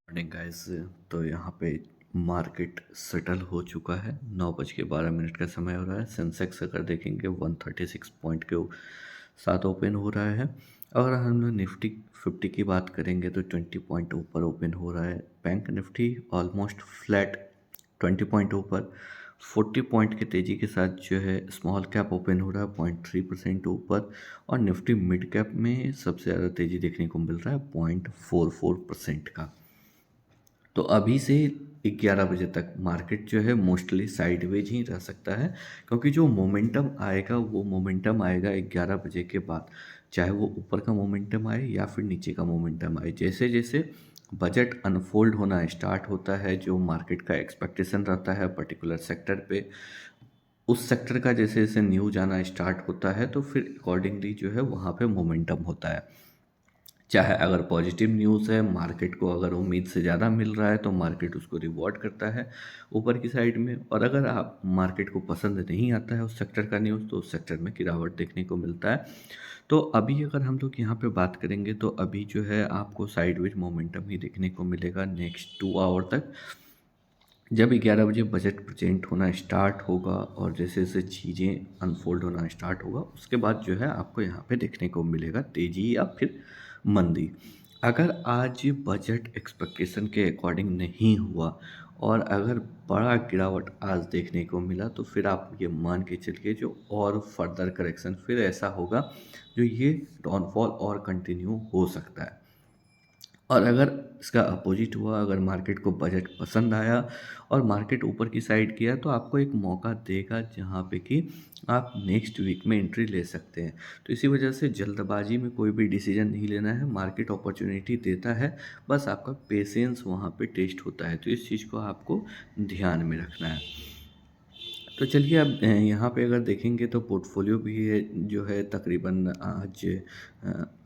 Morning guys. तो यहाँ पे मार्केट सेटल हो चुका है। 9:12 का समय हो रहा है। सेंसेक्स अगर देखेंगे 136 पॉइंट के साथ ओपन हो रहा है। अगर हम लोग निफ्टी 50 की बात करेंगे तो 20 पॉइंट ऊपर ओपन हो रहा है। Bank Nifty almost flat 20 point ऊपर। 40 पॉइंट की तेज़ी के साथ जो है स्मॉल कैप ओपन हो रहा है 0.3% ऊपर। और निफ्टी मिड कैप में सबसे ज़्यादा तेज़ी देखने को मिल रहा है 0.44% का। तो अभी से 11 बजे तक मार्केट जो है मोस्टली साइडवेज ही रह सकता है, क्योंकि जो मोमेंटम आएगा वो मोमेंटम आएगा 11 बजे के बाद। चाहे वो ऊपर का मोमेंटम आए या फिर नीचे का मोमेंटम आए, जैसे जैसे बजट अनफोल्ड होना स्टार्ट होता है, जो मार्केट का एक्सपेक्टेशन रहता है पर्टिकुलर सेक्टर पे, उस सेक्टर का जैसे जैसे न्यूज आना स्टार्ट होता है तो फिर अकॉर्डिंगली जो है वहाँ पे मोमेंटम होता है। चाहे अगर पॉजिटिव न्यूज़ है, मार्केट को अगर उम्मीद से ज़्यादा मिल रहा है तो मार्केट उसको रिवॉर्ड करता है ऊपर की साइड में। और अगर आप मार्केट को पसंद नहीं आता है उस सेक्टर का न्यूज़ तो उस सेक्टर में गिरावट देखने को मिलता है। तो अभी अगर हम लोग यहाँ पे बात करेंगे तो अभी जो है आपको साइडवेज मोमेंटम ही देखने को मिलेगा नेक्स्ट 2 आवर तक। जब 11 बजे बजट प्रेजेंट होना स्टार्ट होगा और जैसे जैसे चीज़ें अनफोल्ड होना स्टार्ट होगा उसके बाद जो है आपको यहाँ पे देखने को मिलेगा तेज़ी या फिर मंदी। अगर आज बजट एक्सपेक्टेशन के अकॉर्डिंग नहीं हुआ और अगर बड़ा गिरावट आज देखने को मिला तो फिर आप ये मान के चलिए जो और फर्दर करेक्शन फिर ऐसा होगा जो ये डाउनफॉल और कंटिन्यू हो सकता है। और अगर इसका अपोजिट हुआ, अगर मार्केट को बजट पसंद आया और मार्केट ऊपर की साइड किया तो आपको एक मौका देगा जहाँ पे कि आप नेक्स्ट वीक में एंट्री ले सकते हैं। तो इसी वजह से जल्दबाजी में कोई भी डिसीजन नहीं लेना है। मार्केट अपॉर्चुनिटी देता है, बस आपका पेशेंस वहाँ पे टेस्ट होता है, तो इस चीज़ को आपको ध्यान में रखना है। तो चलिए अब यहाँ पे अगर देखेंगे तो पोर्टफोलियो भी है जो है तकरीबन आज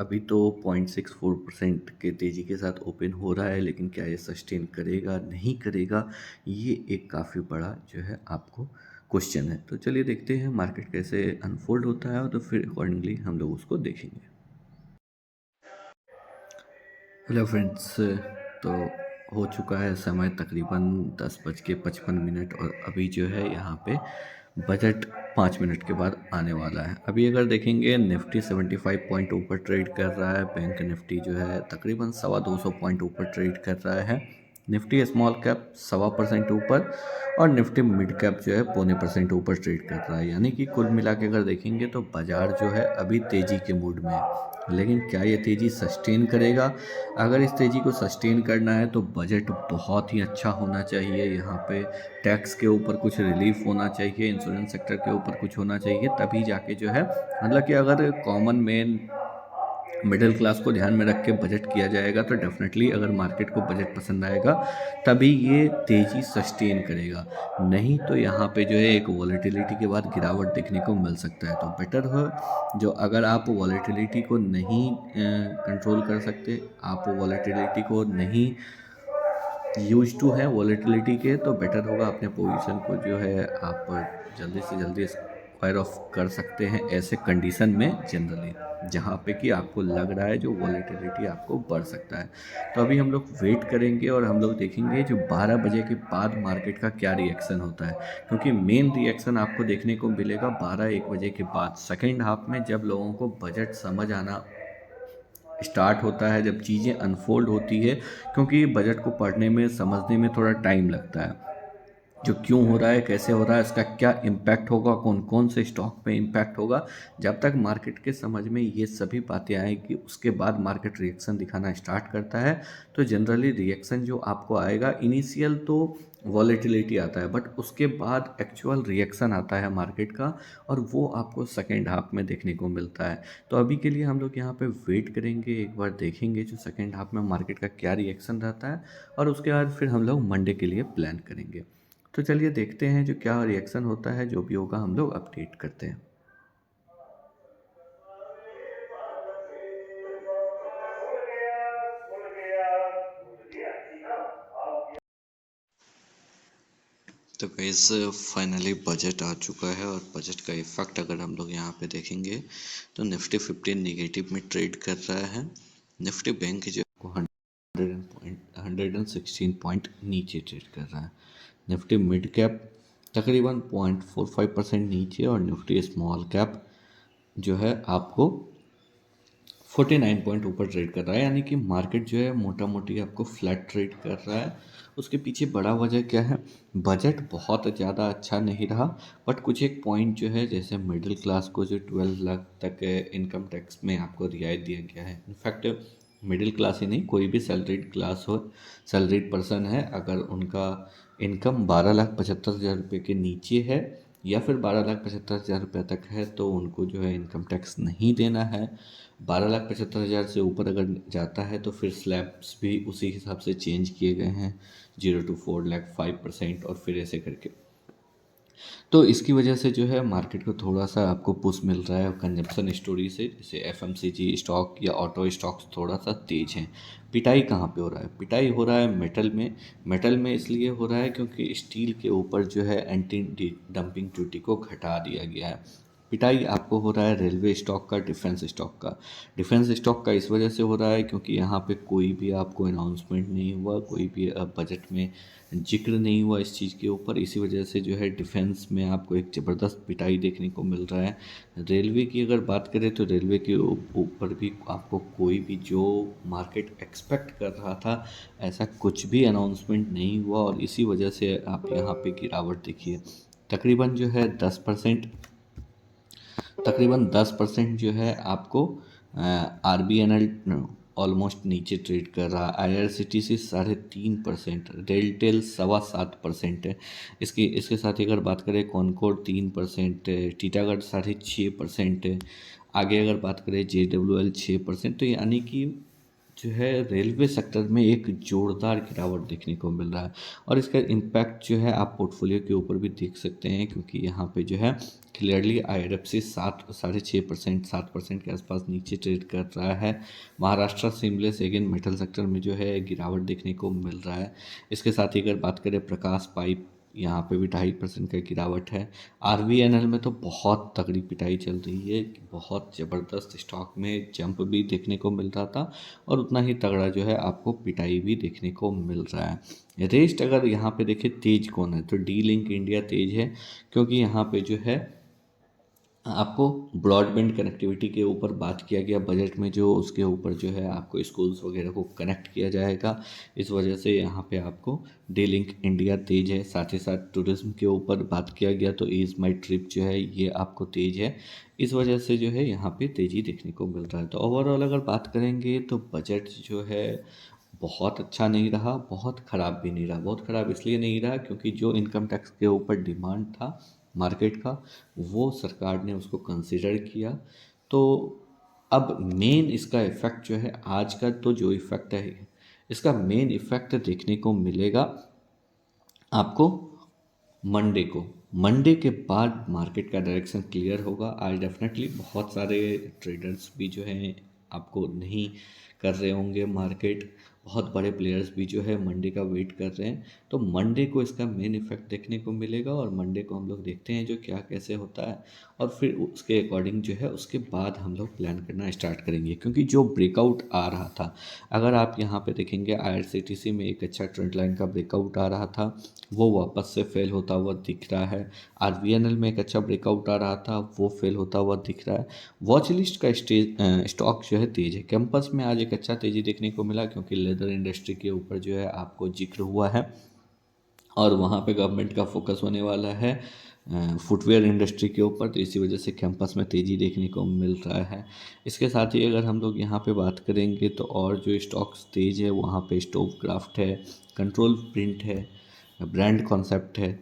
अभी तो 0.64% के तेज़ी के साथ ओपन हो रहा है, लेकिन क्या ये सस्टेन करेगा नहीं करेगा, ये एक काफ़ी बड़ा जो है आपको क्वेश्चन है। तो चलिए देखते हैं मार्केट कैसे अनफोल्ड होता है, तो फिर अकॉर्डिंगली हम लोग उसको देखेंगे। Hello friends. तो हो चुका है समय तकरीबन 10:55 और अभी जो है यहाँ पे बजट 5 मिनट के बाद आने वाला है। अभी अगर देखेंगे निफ्टी 75 पॉइंट ऊपर ट्रेड कर रहा है। बैंक निफ्टी जो है तकरीबन 250 पॉइंट ऊपर ट्रेड कर रहा है। निफ्टी स्मॉल कैप 1.25% ऊपर और निफ्टी मिड कैप जो है 0.25% ऊपर ट्रेड कर रहा है। यानी कि कुल मिला के अगर देखेंगे तो बाज़ार जो है अभी तेज़ी के मूड में है, लेकिन क्या ये तेज़ी सस्टेन करेगा? अगर इस तेज़ी को सस्टेन करना है तो बजट बहुत ही अच्छा होना चाहिए। यहाँ पे टैक्स के ऊपर कुछ रिलीफ होना चाहिए, इंश्योरेंस सेक्टर के ऊपर कुछ होना चाहिए, तभी जाके जो है मतलब कि अगर कॉमन मैन मिडिल क्लास को ध्यान में रख के बजट किया जाएगा तो डेफिनेटली अगर मार्केट को बजट पसंद आएगा तभी ये तेज़ी सस्टेन करेगा। नहीं तो यहाँ पे जो है एक वॉलेटिलिटी के बाद गिरावट देखने को मिल सकता है। तो बेटर हो जो अगर आप वॉलेटिलिटी को नहीं कंट्रोल कर सकते, आप वॉलेटिलिटी को नहीं यूज टू है वॉलेटिलिटी के, तो बेटर होगा अपने पोजीशन को जो है आप जल्दी से जल्दी स्क्वायर ऑफ कर सकते हैं ऐसे कंडीशन में जनरली, जहाँ पे कि आपको लग रहा है जो वॉलेटिलिटी आपको बढ़ सकता है। तो अभी हम लोग वेट करेंगे और हम लोग देखेंगे जो 12 बजे के बाद मार्केट का क्या रिएक्शन होता है, क्योंकि मेन रिएक्शन आपको देखने को मिलेगा 12-1 बजे के बाद सेकेंड हाफ में, जब लोगों को बजट समझ आना स्टार्ट होता है, जब चीज़ें अनफोल्ड होती है। क्योंकि बजट को पढ़ने में समझने में थोड़ा टाइम लगता है, जो क्यों हो रहा है, कैसे हो रहा है, इसका क्या इम्पैक्ट होगा, कौन कौन से स्टॉक पे इम्पैक्ट होगा। जब तक मार्केट के समझ में ये सभी बातें आएगी उसके बाद मार्केट रिएक्शन दिखाना स्टार्ट करता है। तो जनरली रिएक्शन जो आपको आएगा, इनिशियल तो वॉलेटिलिटी आता है बट उसके बाद एक्चुअल रिएक्शन आता है मार्केट का, और वो आपको सेकेंड हाफ में देखने को मिलता है। तो अभी के लिए हम लोग यहाँ पे वेट करेंगे, एक बार देखेंगे जो सेकेंड हाफ में मार्केट का क्या रिएक्शन रहता है, और उसके बाद फिर हम लोग मंडे के लिए प्लान करेंगे। तो चलिए देखते हैं जो क्या रिएक्शन होता है, जो भी होगा हम लोग अपडेट करते हैं। तो गाइस फाइनली बजट आ चुका है और बजट का इफेक्ट अगर हम लोग यहाँ पे देखेंगे तो निफ्टी 15 निगेटिव में ट्रेड कर रहा है। निफ्टी बैंक जो है 100 116 पॉइंट नीचे ट्रेड कर रहा है। निफ्टी मिड कैप तकरीबन 0.45% नीचे और निफ्टी स्मॉल कैप जो है आपको 49 पॉइंट ऊपर ट्रेड कर रहा है, यानी कि मार्केट जो है मोटा मोटी आपको फ्लैट ट्रेड कर रहा है। उसके पीछे बड़ा वजह क्या है? बजट बहुत ज़्यादा अच्छा नहीं रहा, बट कुछ एक पॉइंट जो है, जैसे मिडिल क्लास को जो 12 लाख तक इनकम टैक्स में आपको रियायत दिया गया है। इनफैक्ट मिडिल क्लास ही नहीं, कोई भी सैलरीड क्लास हो, सैलरीड पर्सन है, अगर उनका इनकम 12,75,000 रुपये के नीचे है या फिर 12,75,000 रुपये तक है, तो उनको जो है इनकम टैक्स नहीं देना है। 12,75,000 से ऊपर अगर जाता है तो फिर स्लैब्स भी उसी हिसाब से चेंज किए गए हैं, 0 to 4 लाख 5% और फिर ऐसे करके। तो इसकी वजह से जो है मार्केट को थोड़ा सा आपको पुश मिल रहा है कंजम्पशन स्टोरी से, जैसे एफएमसीजी स्टॉक या ऑटो स्टॉक्स थोड़ा सा तेज हैं। पिटाई कहाँ पे हो रहा है? पिटाई हो रहा है मेटल में। मेटल में इसलिए हो रहा है क्योंकि स्टील के ऊपर जो है एंटी डंपिंग ड्यूटी को घटा दिया गया है। पिटाई आपको हो रहा है रेलवे स्टॉक का, डिफेंस स्टॉक का। डिफेंस स्टॉक का इस वजह से हो रहा है क्योंकि यहाँ पे कोई भी आपको अनाउंसमेंट नहीं हुआ, कोई भी बजट में जिक्र नहीं हुआ इस चीज़ के ऊपर। इसी वजह से जो है डिफेंस में आपको एक ज़बरदस्त पिटाई देखने को मिल रहा है। रेलवे की अगर बात करें तो रेलवे के ऊपर भी आपको कोई भी जो मार्केट एक्सपेक्ट कर रहा था, ऐसा कुछ भी अनाउंसमेंट नहीं हुआ और इसी वजह से आप यहाँ पे गिरावट देखिए। तकरीबन जो है 10%, तकरीबन 10% जो है आपको RBNL ऑलमोस्ट नीचे ट्रेड कर रहा है। IRCTC 3.5%, रेलटेल 7.25% है। इसके साथ ही अगर बात करें कॉनकोड 3% है, टीटागढ़ 6.5% है। आगे अगर बात करें JWL 6%। तो यानी कि जो है रेलवे सेक्टर में एक जोरदार गिरावट देखने को मिल रहा है और इसका इम्पैक्ट जो है आप पोर्टफोलियो के ऊपर भी देख सकते हैं, क्योंकि यहाँ पे जो है क्लियरली IRFC 6.5%, 7% के आसपास नीचे ट्रेड कर रहा है। Maharashtra seamless again metal sector में जो है गिरावट देखने को मिल रहा है। इसके साथ ही अगर बात करें प्रकाश पाइप, यहाँ पे भी 2.5% का गिरावट है। RVNL में तो बहुत तगड़ी पिटाई चल रही है, बहुत ज़बरदस्त स्टॉक में जंप भी देखने को मिल रहा था और उतना ही तगड़ा जो है आपको पिटाई भी देखने को मिल रहा है। रेस्ट अगर यहाँ पे देखें तेज कौन है, तो डी लिंक इंडिया तेज है, क्योंकि यहाँ पे जो है आपको ब्रॉडबैंड कनेक्टिविटी के ऊपर बात किया गया बजट में, जो उसके ऊपर जो है आपको स्कूल्स वगैरह को कनेक्ट किया जाएगा। इस वजह से यहाँ पे आपको डी लिंक इंडिया तेज है। साथ ही साथ टूरिज्म के ऊपर बात किया गया तो ईज माई ट्रिप जो है ये आपको तेज है। इस वजह से जो है यहाँ पे तेज़ी देखने को मिल रहा है। तो ओवरऑल अगर बात करेंगे तो बजट जो है बहुत अच्छा नहीं रहा, बहुत ख़राब भी नहीं रहा। बहुत ख़राब इसलिए नहीं रहा क्योंकि जो इनकम टैक्स के ऊपर डिमांड था मार्केट का, वो सरकार ने उसको कंसिडर किया। तो अब मेन इसका इफ़ेक्ट जो है, आज का तो जो इफ़ेक्ट है, इसका मेन इफ़ेक्ट देखने को मिलेगा आपको मंडे को। मंडे के बाद मार्केट का डायरेक्शन क्लियर होगा। आज डेफिनेटली बहुत सारे ट्रेडर्स भी जो हैं आपको नहीं कर रहे होंगे मार्केट, बहुत बड़े प्लेयर्स भी जो है मंडे का वेट कर रहे हैं। तो मंडे को इसका मेन इफेक्ट देखने को मिलेगा और मंडे को हम लोग देखते हैं जो क्या कैसे होता है और फिर उसके अकॉर्डिंग जो है उसके बाद हम लोग प्लान करना स्टार्ट करेंगे। क्योंकि जो ब्रेकआउट आ रहा था, अगर आप यहाँ पे देखेंगे IRCTC में एक अच्छा ट्रेंड लाइन का ब्रेकआउट आ रहा था, वो वापस से फेल होता हुआ दिख रहा है। RVNL में एक अच्छा ब्रेकआउट आ रहा था, वो फेल होता हुआ दिख रहा है। वॉच लिस्ट का स्टॉक जो है तेज है। कैंपस में आज एक अच्छा तेज़ी देखने को मिला क्योंकि लेदर इंडस्ट्री के ऊपर जो है आपको जिक्र हुआ है और वहाँ पे गवर्नमेंट का फोकस होने वाला है फुटवेयर इंडस्ट्री के ऊपर, तो इसी वजह से कैंपस में तेज़ी देखने को मिल रहा है। इसके साथ ही अगर हम लोग यहाँ पे बात करेंगे तो और जो स्टॉक्स तेज है वहाँ पे स्टोव क्राफ्ट है, कंट्रोल प्रिंट है, ब्रांड कॉन्सेप्ट है,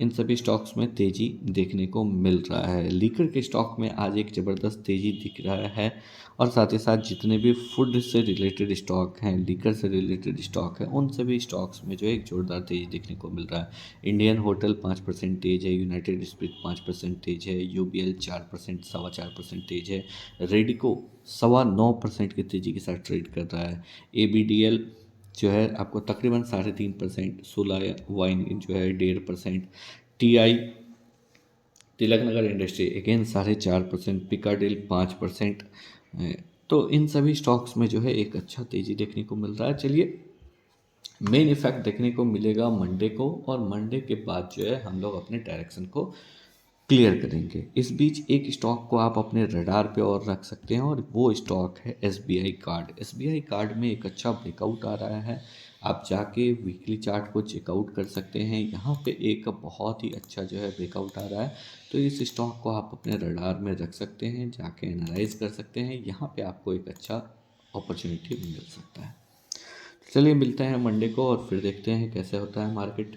इन सभी स्टॉक्स में तेज़ी देखने को मिल रहा है। लीकर के स्टॉक में आज एक ज़बरदस्त तेज़ी दिख रहा है और साथ ही साथ जितने भी फूड से रिलेटेड स्टॉक हैं, लीकर से रिलेटेड स्टॉक हैं, उन सभी स्टॉक्स में जो है एक जोरदार तेज़ी देखने को मिल रहा है। इंडियन होटल 5% तेज है, यूनाइटेड स्पिरिट 5% तेज है, UBL 4%, 4.25% तेज है, रेडिको 9.25% की तेज़ी के साथ ट्रेड कर रहा है। ABDL जो है आपको तकरीबन 3.5%, सोलह वाइन जो है 1.5%, TI Tilak Nagar industry again 4.5%, पिकाडिल 5%। तो इन सभी स्टॉक्स में जो है एक अच्छा तेज़ी देखने को मिल रहा है। चलिए मेन इफेक्ट देखने को मिलेगा मंडे को, और मंडे के बाद जो है हम लोग अपने डायरेक्शन को क्लियर करेंगे। इस बीच एक स्टॉक को आप अपने रडार पे और रख सकते हैं, और वो स्टॉक है एसबीआई कार्ड। एसबीआई कार्ड में एक अच्छा ब्रेकआउट आ रहा है, आप जाके वीकली चार्ट को चेकआउट कर सकते हैं। यहाँ पे एक बहुत ही अच्छा जो है ब्रेकआउट आ रहा है, तो इस स्टॉक को आप अपने रडार में रख सकते हैं, जाके एनालाइज कर सकते हैं। यहाँ पे आपको एक अच्छा अपॉर्चुनिटी मिल सकता है। चलिए मिलते हैं मंडे को, और फिर देखते हैं कैसे होता है मार्केट।